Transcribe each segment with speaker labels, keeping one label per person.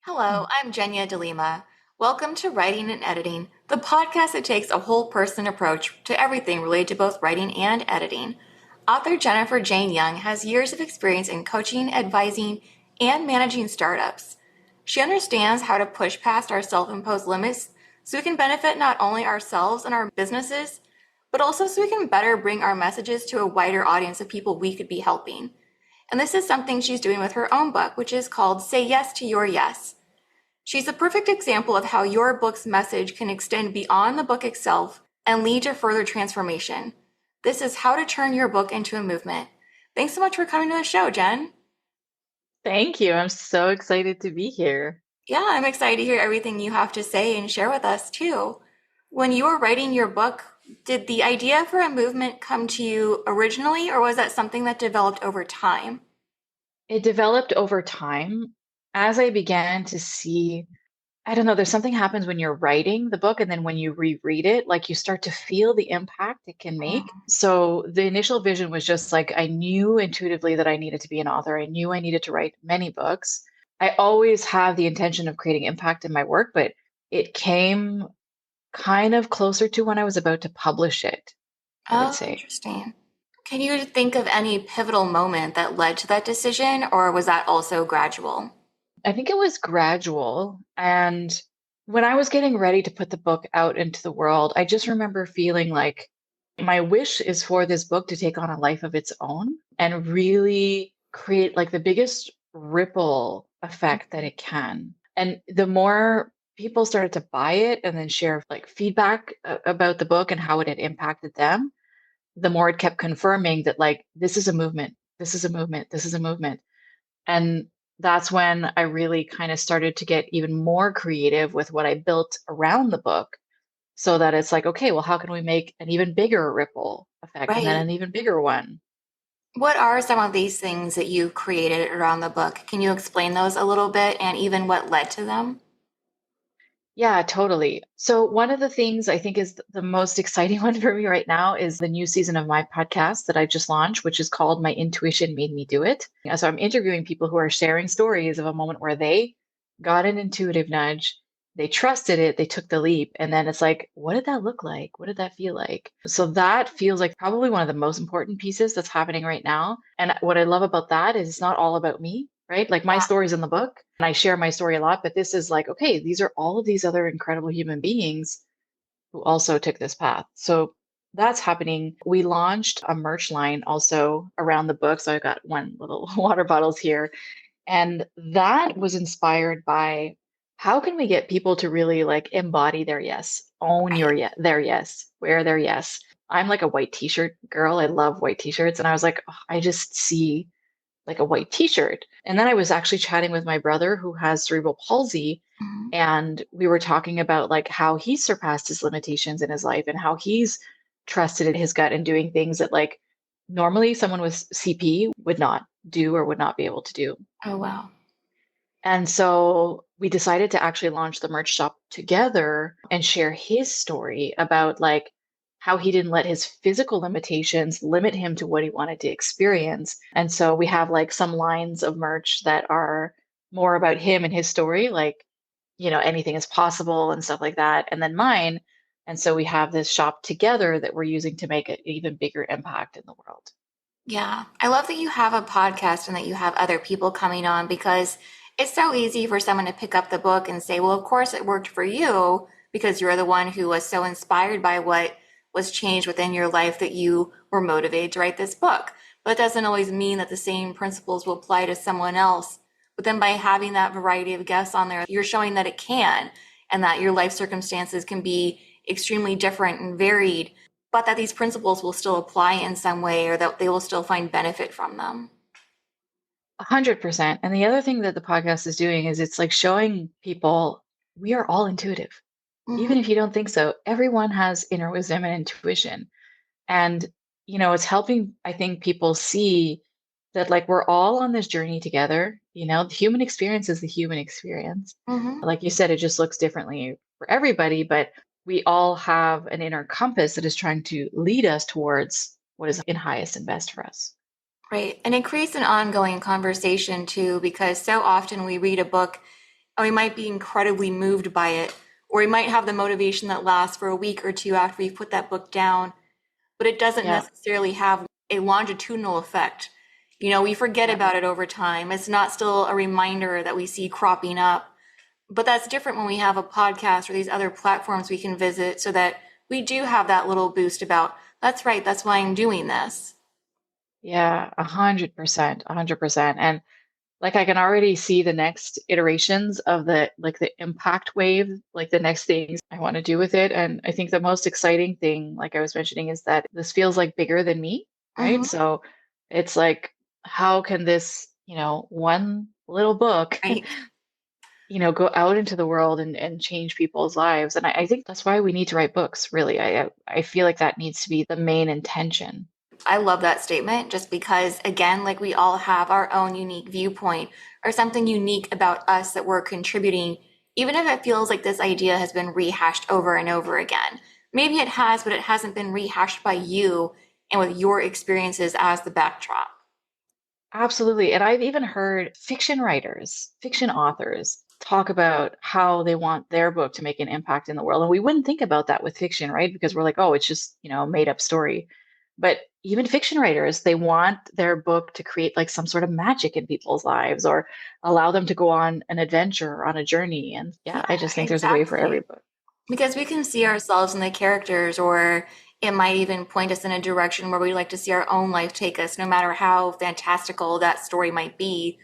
Speaker 1: Hello, I'm Jenya DeLima. Welcome to Writing and Editing, the podcast that takes a whole person approach to everything related to both writing and editing. Author Jennifer Jane Young has years of experience in coaching, advising, and managing startups. She understands how to push past our self imposed limits so we can benefit not only ourselves and our businesses, but also so we can better bring our messages to a wider audience of people we could be helping. And this is something she's doing with her own book, which is called Say Yes to Your Yes. She's a perfect example of how your book's message can extend beyond the book itself and lead to further transformation. This is how to turn your book into a movement. Thanks so much for coming to the show, Jen.
Speaker 2: Thank you. I'm so excited to be here.
Speaker 1: Yeah, I'm excited to hear everything you have to say and share with us too. When you were writing your book, did the idea for a movement come to you originally, or was that something that developed over time?
Speaker 2: It developed over time as I began to see, I don't know, there's something happens when you're writing the book and then when you reread it, like you start to feel the impact it can make. So the initial vision was just like I knew intuitively that I needed to be an author. I knew I needed to write many books. I always have the intention of creating impact in my work, but it came kind of closer to when I was about to publish it, I would
Speaker 1: Oh,
Speaker 2: say.
Speaker 1: interesting. Can you think of any pivotal moment that led to that decision, or was that also gradual?
Speaker 2: I think it was gradual. And when I was getting ready to put the book out into the world, I just remember feeling like my wish is for this book to take on a life of its own and really create like the biggest ripple effect that it can. And the more people started to buy it and then share like feedback about the book and how it had impacted them, the more it kept confirming that like this is a movement, this is a movement, this is a movement. And that's when I really kind of started to get even more creative with what I built around the book so that it's like, okay, well, how can we make an even bigger ripple effect and then
Speaker 1: Right.
Speaker 2: an even bigger one?
Speaker 1: What are some of these things that you created around the book? Can you explain those a little bit and even what led to them?
Speaker 2: Yeah, totally. So, one of the things I think is the most exciting one for me right now is the new season of my podcast that I just launched, which is called My Intuition Made Me Do It. Yeah, so, I'm interviewing people who are sharing stories of a moment where they got an intuitive nudge, they trusted it, they took the leap. And then it's like, what did that look like? What did that feel like? So, that feels like probably one of the most important pieces that's happening right now. And what I love about that is it's not all about me, right? Like my story's in the book and I share my story a lot, but this is like, okay, these are all of these other incredible human beings who also took this path. So that's happening. We launched a merch line also around the book. So I've got one little water bottles here. And that was inspired by how can we get people to really like embody their yes, own their yes, wear their yes. I'm like a white t-shirt girl. I love white t-shirts. And I was like, oh, I just see like a white t-shirt. And then I was actually chatting with my brother who has cerebral palsy
Speaker 1: Mhm.
Speaker 2: and we were talking about like how he surpassed his limitations in his life and how he's trusted in his gut and doing things that like normally someone with CP would not do or would not be able to do.
Speaker 1: Oh, wow.
Speaker 2: And so we decided to actually launch the merch shop together and share his story about like how he didn't let his physical limitations limit him to what he wanted to experience. And so we have like some lines of merch that are more about him and his story, like, anything is possible and stuff like that. And then mine. And so we have this shop together that we're using to make an even bigger impact in the world.
Speaker 1: Yeah, I love that you have a podcast and that you have other people coming on because it's so easy for someone to pick up the book and say, well, of course it worked for you because you're the one who was so inspired by what was changed within your life that you were motivated to write this book. But it doesn't always mean that the same principles will apply to someone else. But then by having that variety of guests on there, you're showing that it can and that your life circumstances can be extremely different and varied but that these principles will still apply in some way or that they will still find benefit from them.
Speaker 2: 100%. And the other thing that the podcast is doing is it's like showing people we are all intuitive.
Speaker 1: Mm-hmm.
Speaker 2: Even if you don't think so, everyone has inner wisdom and intuition. And, it's helping, I think, people see that like we're all on this journey together. The human experience is the human experience.
Speaker 1: Mm-hmm.
Speaker 2: Like you said, it just looks differently for everybody, but we all have an inner compass that is trying to lead us towards what is in highest and best for us.
Speaker 1: Right. And it creates an ongoing conversation too, because so often we read a book and we might be incredibly moved by it, or we might have the motivation that lasts for a week or two after we've put that book down, but it doesn't
Speaker 2: Yeah.
Speaker 1: necessarily have a longitudinal effect. We forget
Speaker 2: Yeah.
Speaker 1: about it over time. It's not still a reminder that we see cropping up. But that's different when we have a podcast or these other platforms we can visit so that we do have that little boost about, that's right, that's why I'm doing this.
Speaker 2: Yeah. 100%. 100%. And like I can already see the next iterations of the impact wave, like the next things I want to do with it. And I think the most exciting thing, like I was mentioning, is that this feels like bigger than me, right?
Speaker 1: Hmm.
Speaker 2: So it's like, how can this, one little book,
Speaker 1: Right.
Speaker 2: go out into the world and change people's lives? And I think that's why we need to write books, really. I feel like that needs to be the main intention.
Speaker 1: I love that statement just because, again, like we all have our own unique viewpoint or something unique about us that we're contributing, even if it feels like this idea has been rehashed over and over again. Maybe it has, but it hasn't been rehashed by you and with your experiences as the backdrop.
Speaker 2: Absolutely. And I've even heard fiction writers, fiction authors talk about how they want their book to make an impact in the world. And we wouldn't think about that with fiction, right? Because we're like, oh, it's just, a made up story. But even fiction writers, they want their book to create like some sort of magic in people's lives or allow them to go on an adventure or on a journey. And yeah,
Speaker 1: Yeah,
Speaker 2: I just think there's a way for every
Speaker 1: exactly.
Speaker 2: book.
Speaker 1: Because we can see ourselves in the characters, or it might even point us in a direction where we like to see our own life take us, no matter how fantastical that story might be.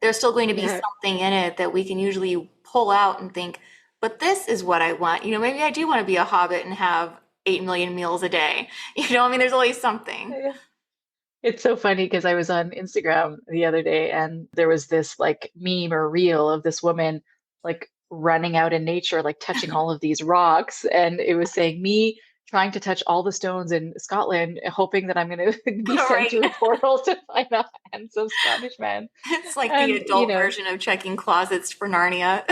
Speaker 1: There's still going to be
Speaker 2: Yeah.
Speaker 1: something in it that we can usually pull out and think, but this is what I want. Maybe I do want to be a hobbit and have 8 million meals a day. I mean, there's always something.
Speaker 2: Yeah. It's so funny because I was on Instagram the other day and there was this like meme or reel of this woman like running out in nature, like touching all of these rocks. And it was saying me trying to touch all the stones in Scotland, hoping that I'm going to be sent
Speaker 1: Right.
Speaker 2: through a portal to find a handsome Scottish man.
Speaker 1: It's like the
Speaker 2: And,
Speaker 1: adult version of checking closets for Narnia.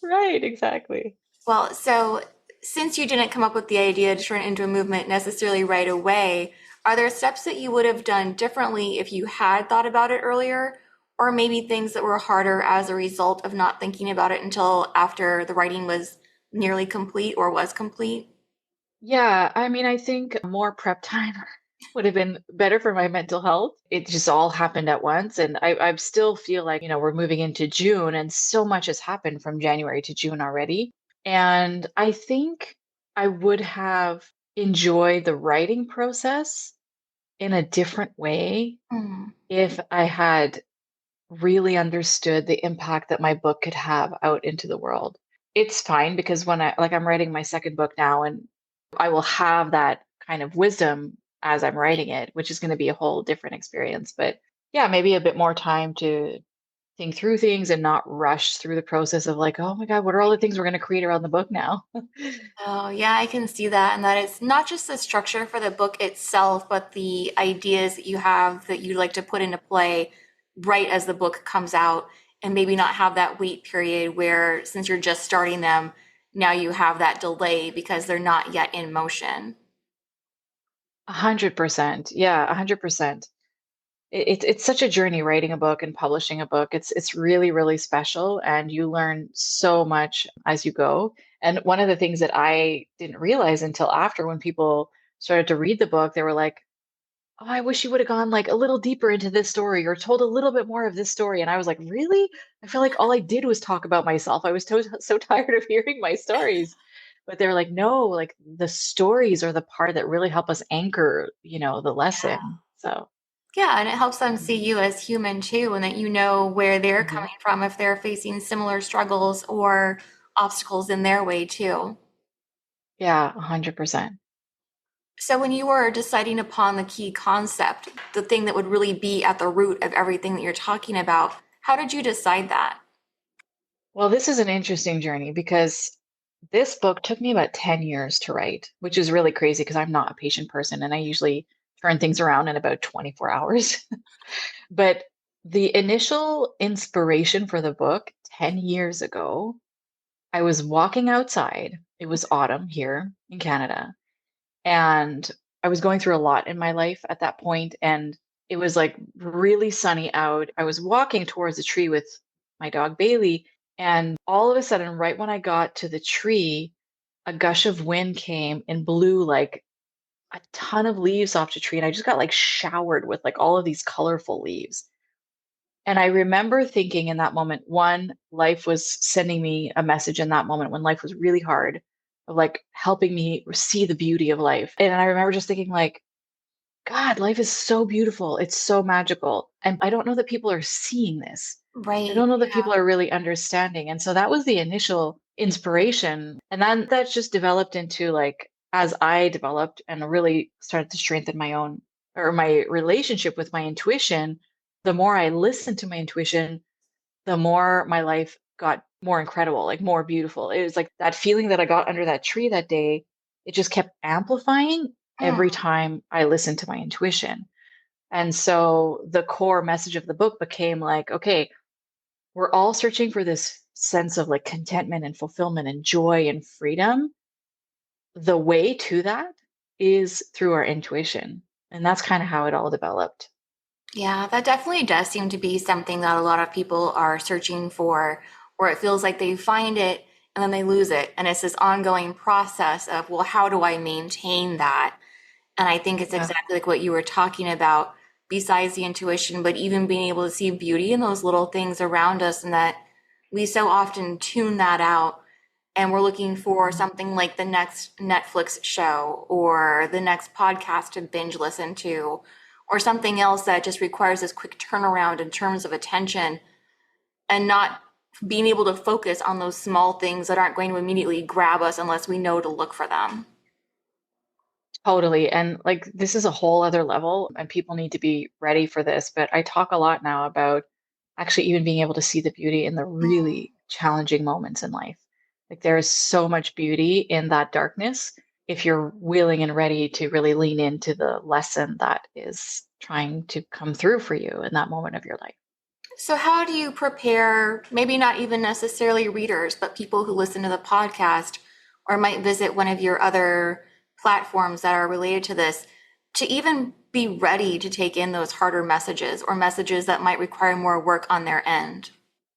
Speaker 2: right, exactly.
Speaker 1: Well, so since you didn't come up with the idea to turn it into a movement necessarily right away, are there steps that you would have done differently if you had thought about it earlier? Or maybe things that were harder as a result of not thinking about it until after the writing was nearly complete or was complete?
Speaker 2: Yeah, I mean, I think more prep time would have been better for my mental health. It just all happened at once. And I still feel like, we're moving into June and so much has happened from January to June already. And I think I would have enjoyed the writing process in a different way
Speaker 1: Hmm.
Speaker 2: if I had really understood the impact that my book could have out into the world. It's fine because I'm writing my second book now and I will have that kind of wisdom as I'm writing it, which is going to be a whole different experience. But yeah, maybe a bit more time to think through things and not rush through the process of like, oh my God, what are all the things we're going to create around the book now?
Speaker 1: Oh, yeah, I can see that. And that it's not just the structure for the book itself, but the ideas that you have that you'd like to put into play right as the book comes out, and maybe not have that wait period where, since you're just starting them, now you have that delay because they're not yet in motion.
Speaker 2: 100%. Yeah, 100%. It's such a journey writing a book and publishing a book. It's really, really special, and you learn so much as you go. And one of the things that I didn't realize until after, when people started to read the book, they were like, "Oh, I wish you would have gone like a little deeper into this story or told a little bit more of this story." And I was like, "Really? I feel like all I did was talk about myself. I was so tired of hearing my stories." But they're like, "No, like the stories are the part that really help us anchor, the lesson." So.
Speaker 1: Yeah, and it helps them see you as human too, and that you know where they're
Speaker 2: Mhm.
Speaker 1: coming from if they're facing similar struggles or obstacles in their way too.
Speaker 2: Yeah, 100%.
Speaker 1: So, when you were deciding upon the key concept, the thing that would really be at the root of everything that you're talking about, how did you decide that?
Speaker 2: Well, this is an interesting journey because this book took me about 10 years to write, which is really crazy because I'm not a patient person and I usually turn things around in about 24 hours. But the initial inspiration for the book 10 years ago, I was walking outside. It was autumn here in Canada, and I was going through a lot in my life at that point, and it was like really sunny out. I was walking towards a tree with my dog Bailey, And all of a sudden, right when I got to the tree, a gush of wind came and blew like a ton of leaves off the tree. And I just got like showered with like all of these colorful leaves. And I remember thinking in that moment, one, life was sending me a message in that moment when life was really hard, of like helping me see the beauty of life. And I remember just thinking, like, God, life is so beautiful. It's so magical. And I don't know that people are seeing this. I
Speaker 1: Right.
Speaker 2: don't know that
Speaker 1: Yeah.
Speaker 2: people are really understanding. And so that was the initial inspiration. And then that's just developed into like, as I developed and really started to strengthen my own or my relationship with my intuition, the more I listened to my intuition, the more my life got more incredible, like more beautiful. It was like that feeling that I got under that tree that day, it just kept amplifying every
Speaker 1: Mm.
Speaker 2: time I listened to my intuition. And so the core message of the book became like, okay, we're all searching for this sense of like contentment and fulfillment and joy and freedom. The way to that is through our intuition. And that's kind of how it all developed.
Speaker 1: Yeah, that definitely does seem to be something that a lot of people are searching for, where it feels like they find it and then they lose it. And it's this ongoing process of, well, how do I maintain that? And I think it's
Speaker 2: Yeah,
Speaker 1: exactly like what you were talking about, besides the intuition, but even being able to see beauty in those little things around us, and that we so often tune that out. And we're looking for
Speaker 2: mhm,
Speaker 1: something like the next Netflix show or the next podcast to binge listen to, or something else that just requires this quick turnaround in terms of attention, and not being able to focus on those small things that aren't going to immediately grab us unless we know to look for them.
Speaker 2: totally. And like this is a whole other level, and people need to be ready for this. But I talk a lot now about actually even being able to see the beauty in the really challenging moments in life. Like there is so much beauty in that darkness if you're willing and ready to really lean into the lesson that is trying to come through for you in that moment of your life.
Speaker 1: So, how do you prepare, maybe not even necessarily readers, but people who listen to the podcast or might visit one of your other platforms that are related to this, to even be ready to take in those harder messages or messages that might require more work on their end?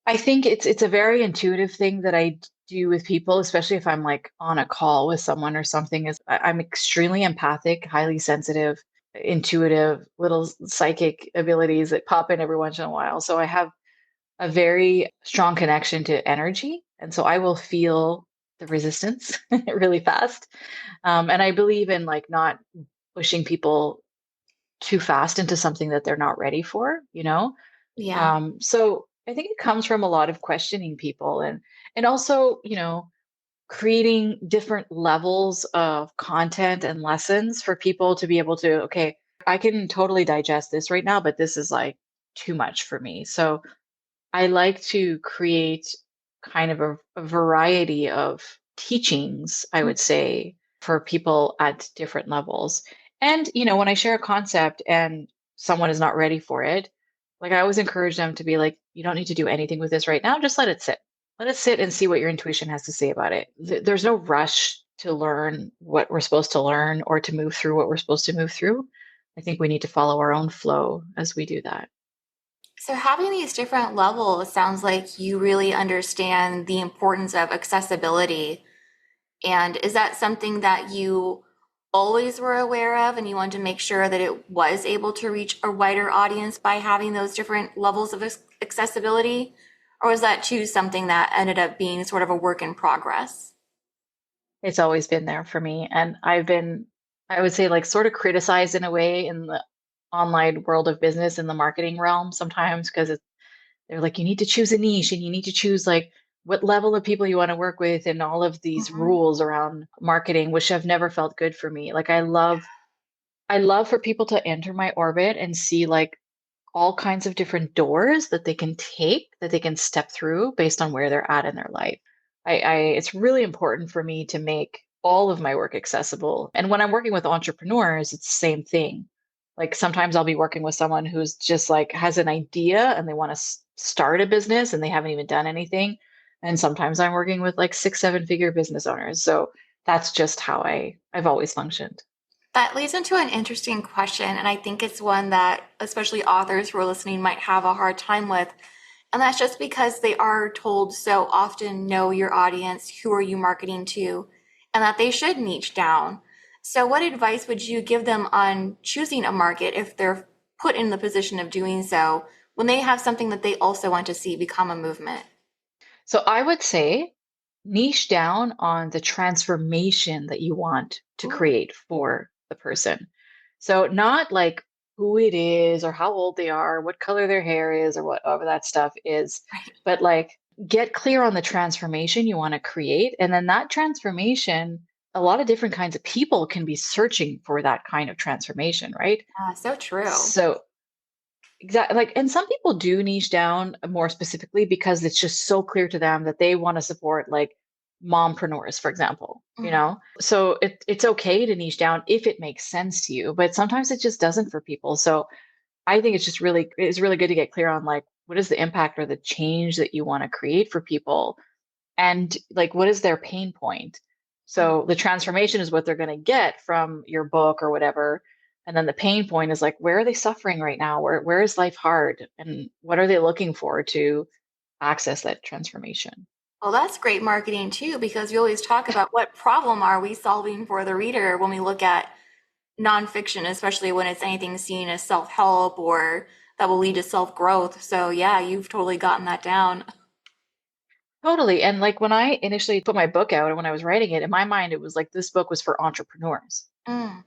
Speaker 2: I think it's a very intuitive thing that I do with people, especially if I'm like on a call with someone or something, is I'm extremely empathic, highly sensitive, intuitive, little psychic abilities that pop in every once in a while. So I have a very strong connection to energy. And so I will feel the resistance really fast. And I believe in like not pushing people too fast into something that they're not ready for, you know?
Speaker 1: Yeah.
Speaker 2: So I think it comes from a lot of questioning people and also, you know, creating different levels of content and lessons for people to be able to, okay, I can totally digest this right now, but this is like too much for me. So I like to create kind of a variety of teachings, I would say, for people at different levels. And, you know, when I share a concept and someone is not ready for it, like I always encourage them to be like, you don't need to do anything with this right now. Just let it sit. Let it sit and see what your intuition has to say about it. There's no rush to learn what we're supposed to learn or to move through what we're supposed to move through. I think we need to follow our own flow as we do that.
Speaker 1: So, having these different levels sounds like you really understand the importance of accessibility. And is that something that you always were aware of and you wanted to make sure that it was able to reach a wider audience by having those different levels of accessibility? Or was that too something that ended up being sort of a work in progress?
Speaker 2: It's always been there for me. And I've been, I would say, like sort of criticized in a way in the online world of business in the marketing realm sometimes because they're like, you need to choose a niche and you need to choose like what level of people you want to work with and all of these
Speaker 1: Mhm.
Speaker 2: rules around marketing, which have never felt good for me. Like I love for people to enter my orbit and see like all kinds of different doors that they can take, that they can step through based on where they're at in their life. It's really important for me to make all of my work accessible. And when I'm working with entrepreneurs, it's the same thing. Like sometimes I'll be working with someone who's just like has an idea and they want to start a business and they haven't even done anything. And sometimes I'm working with like 6, 7 figure business owners. So that's just how I've always functioned.
Speaker 1: That leads into an interesting question, and I think it's one that especially authors who are listening might have a hard time with. And that's just because they are told so often, know your audience, who are you marketing to, and that they should niche down. So, what advice would you give them on choosing a market if they're put in the position of doing so when they have something that they also want to see become a movement?
Speaker 2: So I would say niche down on the transformation that you want to
Speaker 1: Ooh,
Speaker 2: create for the person. So not like who it is or how old they are, what color their hair is, or whatever that stuff is,
Speaker 1: right.
Speaker 2: but like get clear on the transformation you want to create. And then that transformation, a lot of different kinds of people can be searching for that kind of transformation, right?
Speaker 1: So true.
Speaker 2: So exactly. Like, and some people do niche down more specifically because it's just so clear to them that they want to support like mompreneurs, for example, you
Speaker 1: Mhm.
Speaker 2: know? So it's okay to niche down if it makes sense to you, but sometimes it just doesn't for people. So I think it's really good to get clear on like what is the impact or the change that you want to create for people and like what is their pain point.
Speaker 1: Mhm.
Speaker 2: So the transformation is what they're going to get from your book or whatever, and then the pain point is like where are they suffering right now, where is life hard, and what are they looking for to access that transformation.
Speaker 1: Well, that's great marketing too, because we always talk about what problem are we solving for the reader when we look at nonfiction, especially when it's anything seen as self-help or that will lead to self-growth. So yeah, you've totally gotten that down.
Speaker 2: Totally. And like when I initially put my book out and when I was writing it, in my mind it was like this book was for entrepreneurs.
Speaker 1: Mm,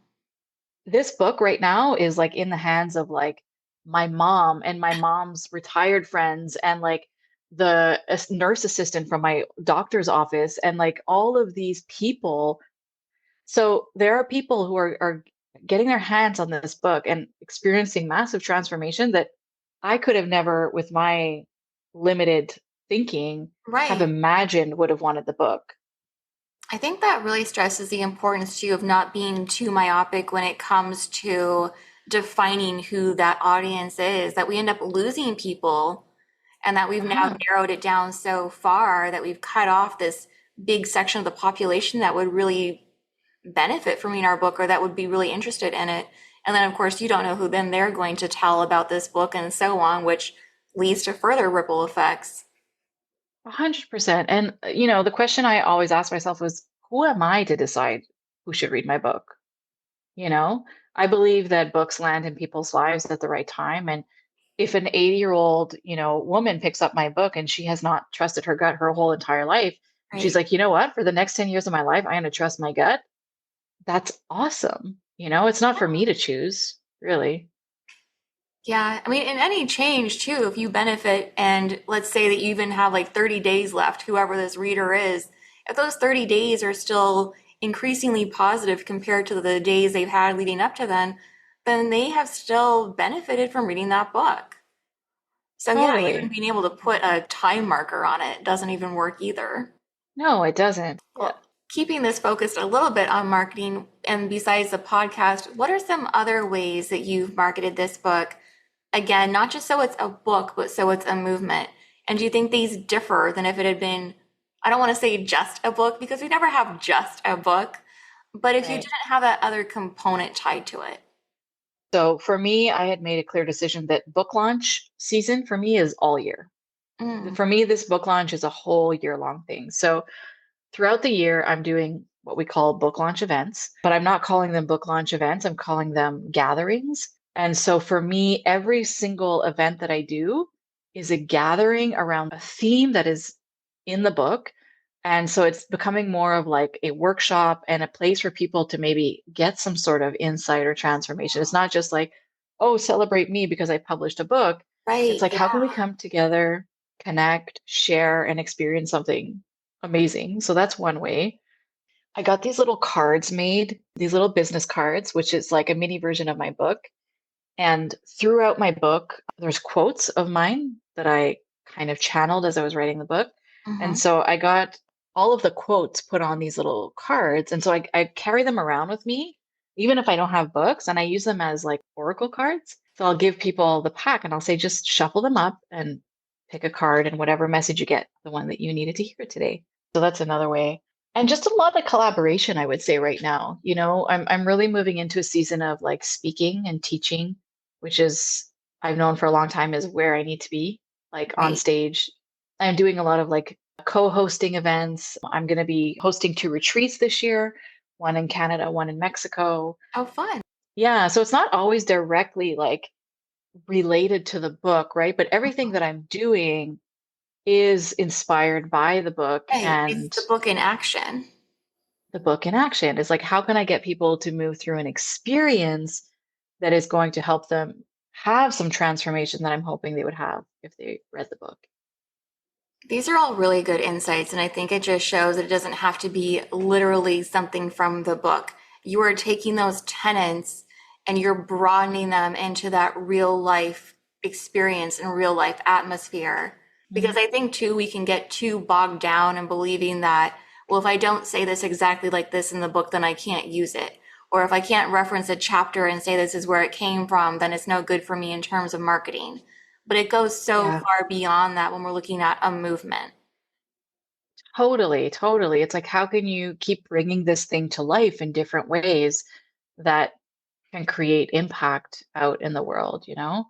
Speaker 2: This book right now is like in the hands of like my mom and my mom's retired friends and like the nurse assistant from my doctor's office and like all of these people. So there are people who are getting their hands on this book and experiencing massive transformation that I could have never, with my limited thinking, have
Speaker 1: right.
Speaker 2: imagined would have wanted the book.
Speaker 1: I think that really stresses the importance too of not being too myopic when it comes to defining who that audience is, that we end up losing people and that we've now
Speaker 2: Uh-huh.
Speaker 1: narrowed it down so far that we've cut off this big section of the population that would really benefit from reading our book or that would be really interested in it. And then, of course, you don't know who then they're going to tell about this book and so on, which leads to further ripple effects.
Speaker 2: 100%. And, the question I always ask myself was, who am I to decide who should read my book? You know, I believe that books land in people's lives at the right time. And if an 80-year-old, woman picks up my book and she has not trusted her gut her whole entire life, and she's
Speaker 1: Right.
Speaker 2: like, you know what, for the next 10 years of my life, I'm going to trust my gut. That's awesome. It's not for me to choose, really.
Speaker 1: Yeah, I mean, in any change too, if you benefit and let's say that you even have like 30 days left, whoever this reader is, if those 30 days are still increasingly positive compared to the days they've had leading up to then they have still benefited from reading that book. So yeah, even
Speaker 2: Totally.
Speaker 1: being able to put a time marker on it doesn't even work either.
Speaker 2: No, it doesn't. Yeah.
Speaker 1: Well, keeping this focused a little bit on marketing and besides the podcast, what are some other ways that you've marketed this book? Again, not just so it's a book, but so it's a movement. And do you think these differ than if it had been, I don't want to say just a book because we never have just a book, but if you
Speaker 2: Right.
Speaker 1: didn't have that other component tied to it?
Speaker 2: So for me, I had made a clear decision that book launch season for me is all year.
Speaker 1: Mm,
Speaker 2: For me, this book launch is a whole year long thing. So throughout the year, I'm doing what we call book launch events, but I'm not calling them book launch events. I'm calling them gatherings. And so for me, every single event that I do is a gathering around a theme that is in the book. And so it's becoming more of like a workshop and a place for people to maybe get some sort of insight or transformation. It's not just like, oh, celebrate me because I published a book. It's
Speaker 1: right.
Speaker 2: like, how can we
Speaker 1: Yeah.
Speaker 2: come together, connect, share, and experience something amazing? So that's one way. I got these little cards made, these little business cards, which is like a mini version of my book. And throughout my book, there's quotes of mine that I kind of channeled as I was writing the book. And
Speaker 1: Hmm.
Speaker 2: so I got all of the quotes put on these little cards. And so I carry them around with me, even if I don't have books, and I use them as like oracle cards. So I'll give people the pack and I'll say, just shuffle them up and pick a card and whatever message you get, the one that you needed to hear today. So that's another way. And just a lot of collaboration, I would say right now. I'm really moving into a season of like speaking and teaching, which is I've known for a long time is where I need to be. like on
Speaker 1: Right.
Speaker 2: stage. I'm doing a lot of like co-hosting events. I'm going to be hosting 2 retreats this year, one in Canada, one in Mexico.
Speaker 1: Oh, fun.
Speaker 2: Yeah, so it's not always directly like related to the book, right? But everything that I'm doing is inspired by the book,
Speaker 1: Right. It's
Speaker 2: and
Speaker 1: the book in action.
Speaker 2: the book in action is like, how can I get people to move through an experience that is going to help them have some transformation that I'm hoping they would have if they read the book?
Speaker 1: These are all really good insights, and I think it just shows that it doesn't have to be literally something from the book. You are taking those tenets and you're broadening them into that real life experience and real life atmosphere. Because
Speaker 2: Mhm.
Speaker 1: I think too, we can get too bogged down in believing that, well, if I don't say this exactly like this in the book, then I can't use it. Or if I can't reference a chapter and say this is where it came from, then it's no good for me in terms of marketing. But it goes so
Speaker 2: Yeah,
Speaker 1: far beyond that when we're looking at a movement.
Speaker 2: totally, totally. It's like, how can you keep bringing this thing to life in different ways that can create impact out in the world, you know?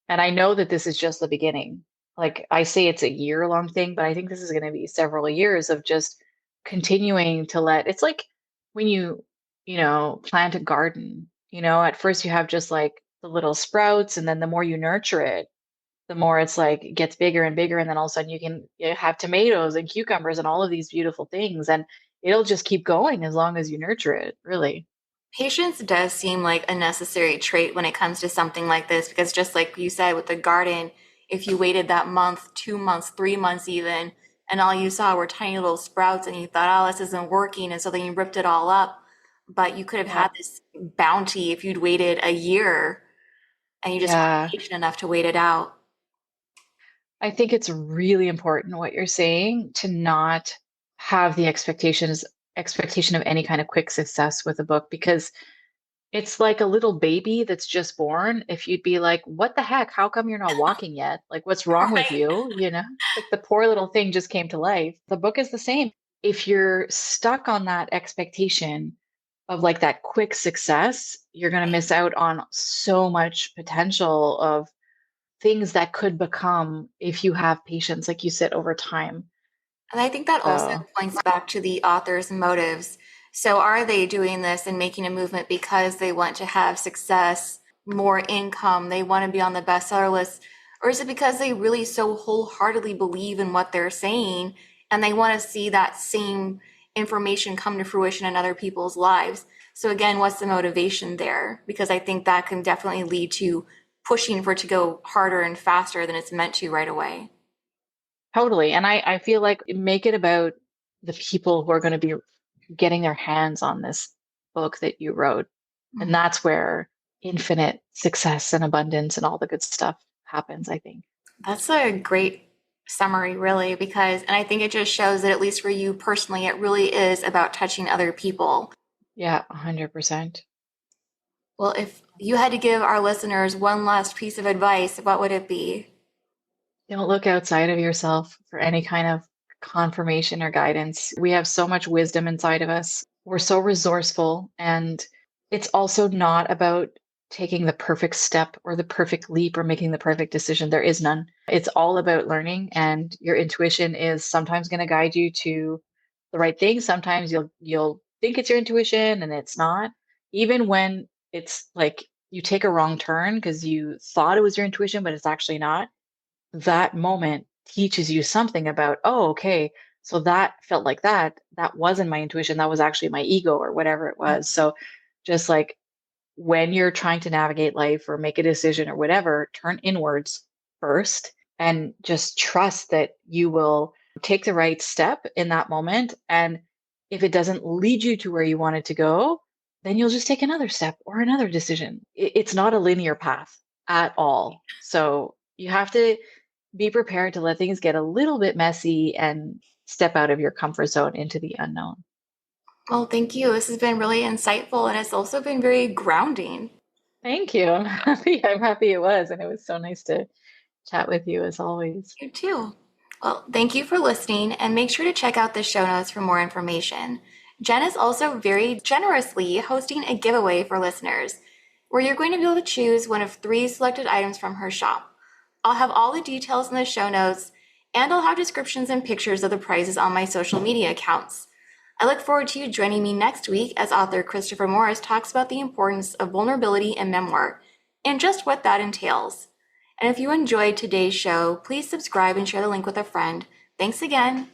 Speaker 2: And I know that this is just the beginning. Like I say, it's a year-long thing, but I think this is going to be several years of just continuing to let it's like when you plant a garden, at first you have just like the little sprouts, and then the more you nurture it, the more it's like it gets bigger and bigger, and then all of a sudden you have tomatoes and cucumbers and all of these beautiful things, and it'll just keep going as long as you nurture it, really.
Speaker 1: Patience does seem like a necessary trait when it comes to something like this, because just like you said with the garden, if you waited that month, 2 months, 3 months even, and all you saw were tiny little sprouts and you thought, oh, this isn't working, and so then you ripped it all up. But you could have
Speaker 2: Yeah.
Speaker 1: had this bounty if you'd waited a year and you just weren't
Speaker 2: Yeah.
Speaker 1: patient enough to wait it out.
Speaker 2: I think it's really important what you're saying to not have the expectation of any kind of quick success with a book, because it's like a little baby that's just born. If you'd be like, "What the heck? How come you're not walking yet? Like what's wrong with
Speaker 1: Right.
Speaker 2: you?" Like the poor little thing just came to life. The book is the same. If you're stuck on that expectation of like that quick success, you're going to miss out on so much potential of things that could become if you have patience, like you said, over time.
Speaker 1: And I think that also
Speaker 2: So
Speaker 1: points back to the author's motives. So, are they doing this and making a movement because they want to have success, more income, they want to be on the bestseller list? Or is it because they really so wholeheartedly believe in what they're saying and they want to see that same information come to fruition in other people's lives? So, again, what's the motivation there? Because I think that can definitely lead to pushing for it to go harder and faster than it's meant to right away.
Speaker 2: totally. And I feel like make it about the people who are going to be getting their hands on this book that you wrote. And that's where infinite success and abundance and all the good stuff happens, I think.
Speaker 1: That's a great summary, really, because, and I think it just shows that at least for you personally, it really is about touching other people.
Speaker 2: Yeah, 100%.
Speaker 1: Well, if you had to give our listeners one last piece of advice, what would it be?
Speaker 2: Don't look outside of yourself for any kind of confirmation or guidance. We have so much wisdom inside of us. We're so resourceful. And it's also not about taking the perfect step or the perfect leap or making the perfect decision. There is none. It's all about learning, and your intuition is sometimes going to guide you to the right thing. Sometimes you'll think it's your intuition and it's not. Even when it's like you take a wrong turn because you thought it was your intuition, but it's actually not, that moment teaches you something about, oh, okay, so that felt like that wasn't my intuition, that was actually my ego or whatever it was. So just like when you're trying to navigate life or make a decision or whatever, turn inwards first and just trust that you will take the right step in that moment. And if it doesn't lead you to where you want it to go, then you'll just take another step or another decision. It's not a linear path at all. So you have to be prepared to let things get a little bit messy and step out of your comfort zone into the unknown.
Speaker 1: Well, thank you. This has been really insightful and it's also been very grounding.
Speaker 2: Thank you. I'm happy. I'm happy it was. And it was so nice to chat with you as always.
Speaker 1: You too. Well, thank you for listening and make sure to check out the show notes for more information. Jen is also very generously hosting a giveaway for listeners where you're going to be able to choose one of 3 selected items from her shop. I'll have all the details in the show notes, and I'll have descriptions and pictures of the prizes on my social media accounts. I look forward to you joining me next week as author Christopher Morris talks about the importance of vulnerability in memoir and just what that entails. And if you enjoyed today's show, please subscribe and share the link with a friend. Thanks again.